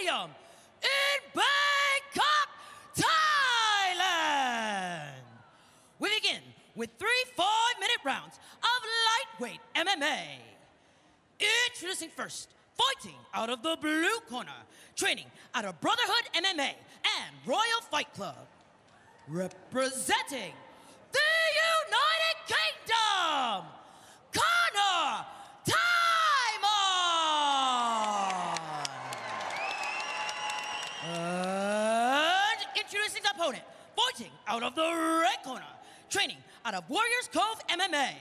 Stadium in Bangkok, Thailand. We begin with 3 5-minute rounds of lightweight MMA. Introducing first, fighting out of the blue corner, training out of Brotherhood MMA and Royal Fight Club. Representing the United Kingdom, Connor Tymon. And introducing the opponent, fighting out of the red corner, training out of Warriors Cove MMA.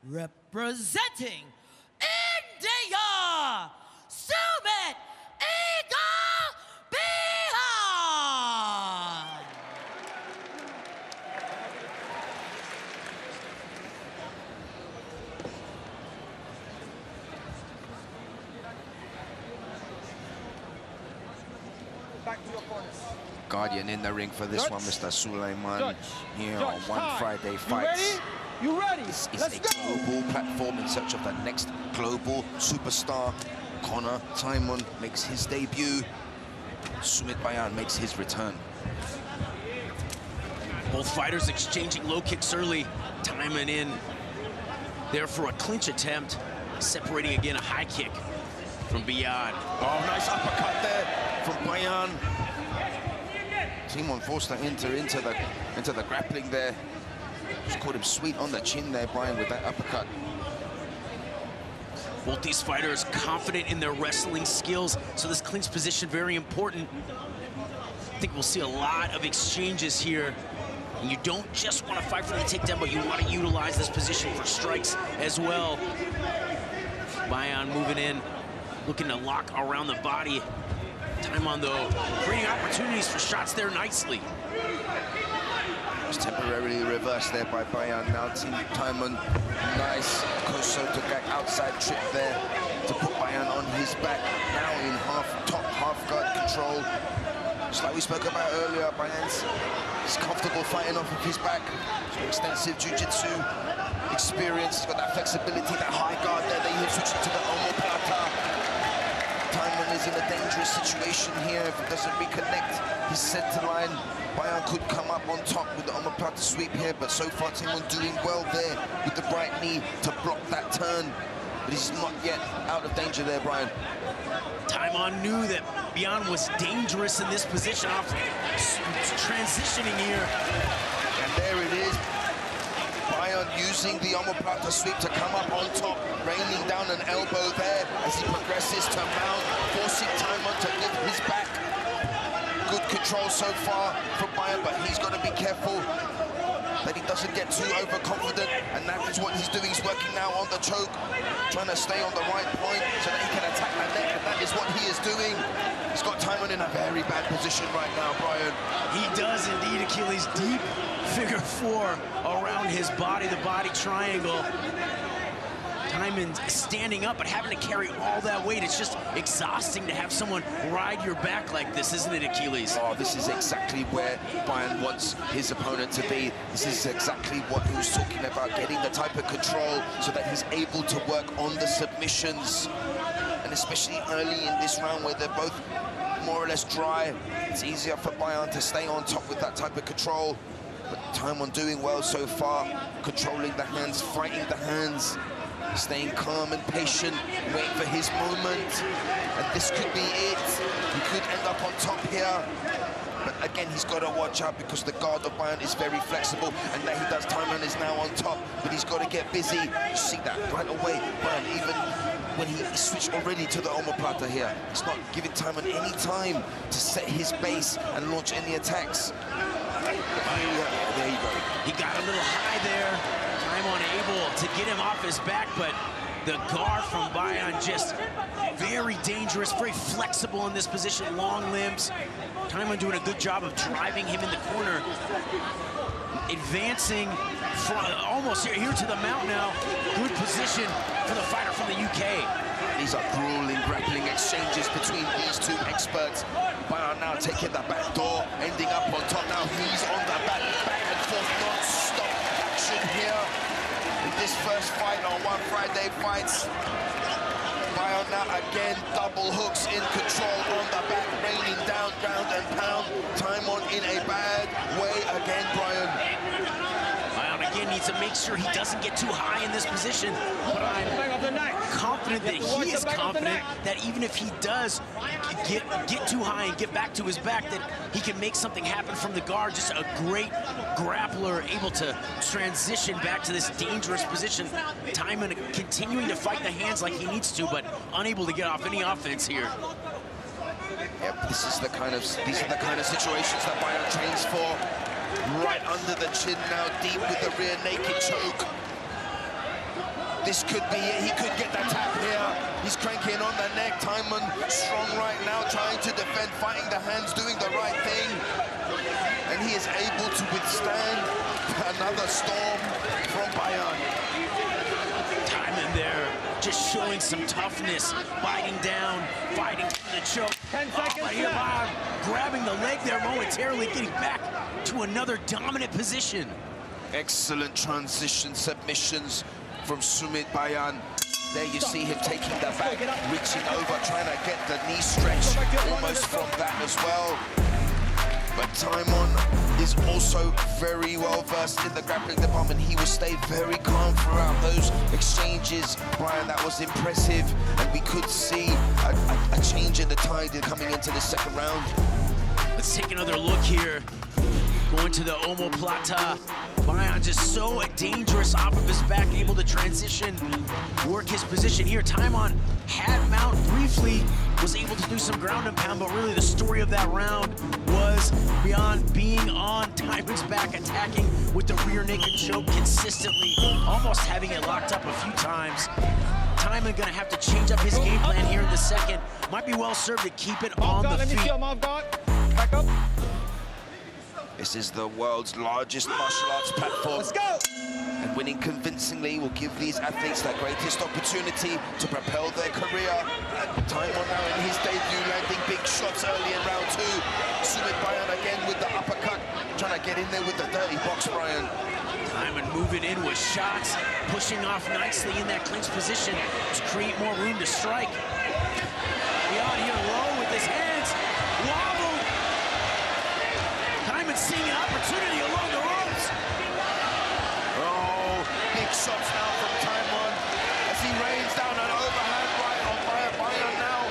Representing India, Sumit Bhyan. Back to your corners. Guardian in the ring for this one, Mr. Suleiman, here Judge, on One time. Friday Fights. You ready? This is Let's a go. global platform in search of the next global superstar. Connor Tymon makes his debut. Sumit Bhyan makes his return. Both fighters exchanging low kicks early. Tymon in there for a clinch attempt. Separating again, a high kick from Bhyan. Oh, nice uppercut there from Bhyan. Tymon forced to enter into the grappling there. Just caught him sweet on the chin there, Bhyan, with that uppercut. Both these fighters confident in their wrestling skills, so this clinch position very important. I think we'll see a lot of exchanges here. And you don't just want to fight for the takedown, but you want to utilize this position for strikes as well. Bhyan moving in, looking to lock around the body. Tymon, though, creating opportunities for shots there nicely. It's temporarily reversed there by Bhyan. Now Tymon, nice Koso to gag outside trip there to put Bhyan on his back. Now in top half guard control. Just like we spoke about earlier, Bhyan's comfortable fighting off of his back. Extensive jiu-jitsu experience. He's got that flexibility, that high guard there. They switch it to the omoplata. Tymon is in a dangerous situation here if he doesn't reconnect his center line. Bhyan could come up on top with the omoplata sweep here, but so far Tymon doing well there with the right knee to block that turn. But he's not yet out of danger there, Brian. Tymon knew that Bhyan was dangerous in this position, off transitioning here. And there it is. Bhyan using the omoplata sweep to come up on top, raining down an elbow there as he progresses to mount, forcing Tymon to lift his back. Good control so far from Bhyan, but he's got to be careful that he doesn't get too overconfident, and that is what he's doing. He's working now on the choke, trying to stay on the right point so that he can attack that neck, and that is what he is doing. He's got Tymon in a very bad position right now, Brian. He does indeed, Achilles. Deep figure four around his body, the body triangle. Tymon standing up, but having to carry all that weight. It's just exhausting to have someone ride your back like this, isn't it, Achilles? Oh, this is exactly where Bhyan wants his opponent to be. This is exactly what he was talking about, getting the type of control so that he's able to work on the submissions. And especially early in this round where they're both more or less dry, it's easier for Bhyan to stay on top with that type of control. But Tymon doing well so far, controlling the hands, fighting the hands, staying calm and patient, waiting for his moment. And this could be it. He could end up on top here. But again, he's got to watch out because the guard of Bhyan is very flexible, and that he does. Tymon is now on top, but he's got to get busy. You see that right away. Bhyan, even when he switched already to the omoplata here, it's not giving Tymon any time to set his base and launch any attacks. There you go. He got a little high there. Tymon able to get him off his back, but the guard from Bhyan just very dangerous, very flexible in this position, long limbs. Tymon doing a good job of driving him in the corner. Advancing from almost here to the mount now. Good position for the fighter from the UK. These are grueling grappling exchanges between these two experts. Bhyan now taking the back door, ending up on top. Now he's on the back and forth, non-stop action here in this first fight on One Friday Fights. Bhyan now again, double hooks in control on the back, raining down, ground and pound. Tymon in a bad way again, Brian. Bhyan again needs to make sure he doesn't get too high in this position, but I'm confident that he is confident that even if he does get too high and get back to his back, that he can make something happen from the guard. Just a great grappler, able to transition back to this dangerous position. Tymon continuing to fight the hands like he needs to, but unable to get off any offense here. Yep, these are the kind of situations that Bhyan trains for. Right under the chin now, deep with the rear naked choke. This could be it. He could get that tap here. He's cranking on the neck. Tymon strong right now, trying to defend, fighting the hands, doing the right thing. And he is able to withstand another storm from Bhyan. Tymon there, just showing some toughness, biting down, fighting through the choke. 10 seconds but here, left. Bhyan grabbing the leg there momentarily, getting back to another dominant position. Excellent transition submissions from Sumit Bhyan. There you see him taking the back, reaching over, trying to get the knee stretch almost from that as well. But Tymon is also very well versed in the grappling department. He will stay very calm throughout those exchanges. Brian, that was impressive, and we could see a change in the tide coming into the second round. Let's take another look here. Going to the omoplata. Bhyan just so dangerous off of his back, able to transition, work his position here. Tymon had mount briefly, was able to do some ground and pound, but really the story of that round was beyond being on Tymon's back, attacking with the rear naked choke consistently, almost having it locked up a few times. Tymon gonna have to change up his game plan here in the second. Might be well served to keep it on the feet. Let me see him off guard. Back up. This is the world's largest martial arts platform. Let's go! And winning convincingly will give these athletes the greatest opportunity to propel their career. And Tymon now in his debut, landing big shots early in round two. Sumit Bhyan again with the uppercut, trying to get in there with the dirty box, Brian. Tymon moving in with shots, pushing off nicely in that clinch position to create more room to strike. Bhyan here low with his hands, wobble. Tymon seeing an opportunity along the ropes. Oh, big shots now from Tymon as he rains down an overhand right on Bhyan now.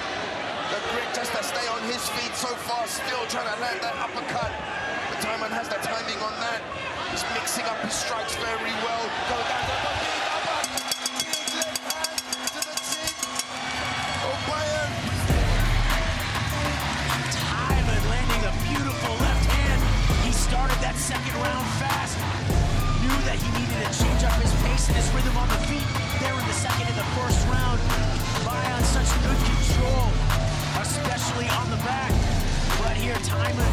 The grit just to stay on his feet so far, still trying to land that uppercut. But Tymon has the timing on that. He's mixing up his strikes very well. Go down to the big uppercut. Big left hand to the chin. Oh, Bhyan. Tymon landing a beautiful left hand. He started that second round fast. Knew that he needed to change up his pace and his rhythm on the feet there in the second and the first round. Bhyan such good control, especially on the back. But here, Tymon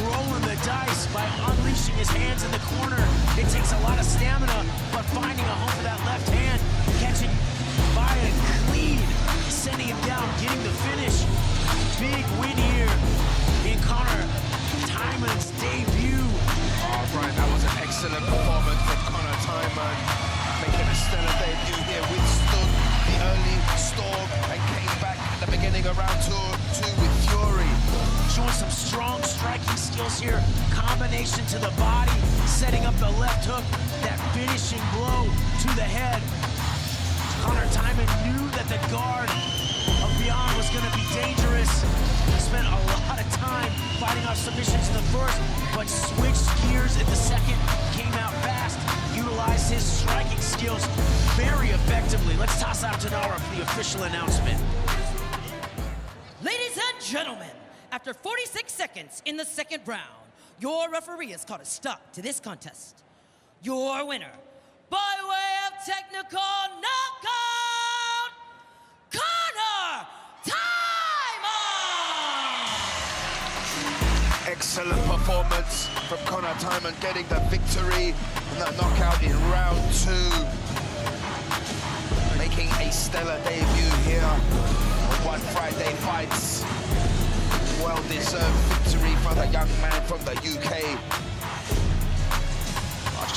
rolling the dice by unleashing his hands in the corner. It takes a lot of stamina, but finding a home for that left hand, catching Bhyan clean, sending him down, getting the finish. Big win here in Connor Tymon's debut. Oh, Brian, that was an excellent performance from Connor Tymon. Making a stellar debut here, withstood the early storm and came back at the beginning of round two with fury. Showing some strong striking skills here. Combination to the body, setting up the left hook, that finishing blow to the head. Connor Tymon knew that the guard of Bhyan was going to be dangerous. Spent a lot of time fighting off submissions in the first, but switched gears in the second, came out fast, utilized his striking skills very effectively. Let's toss out to Nara for the official announcement. Ladies and gentlemen, after 46 seconds in the second round, your referee has called a stop to this contest. Your winner, by way of technical knockout, Connor Tymon! Excellent performance from Connor Tymon, getting the victory and the knockout in round two. Making a stellar debut here on One Friday Fights. Well-deserved victory for the young man from the UK.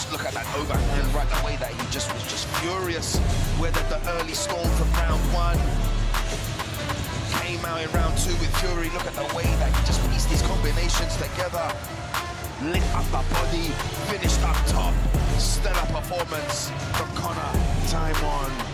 Just look at that overhand right away that he just was just furious. Weathered the early storm from round 1. Came out in round 2 with fury. Look at the way that he just pieced these combinations together. Lit up the body, finished up top. Stellar performance from Connor Tymon.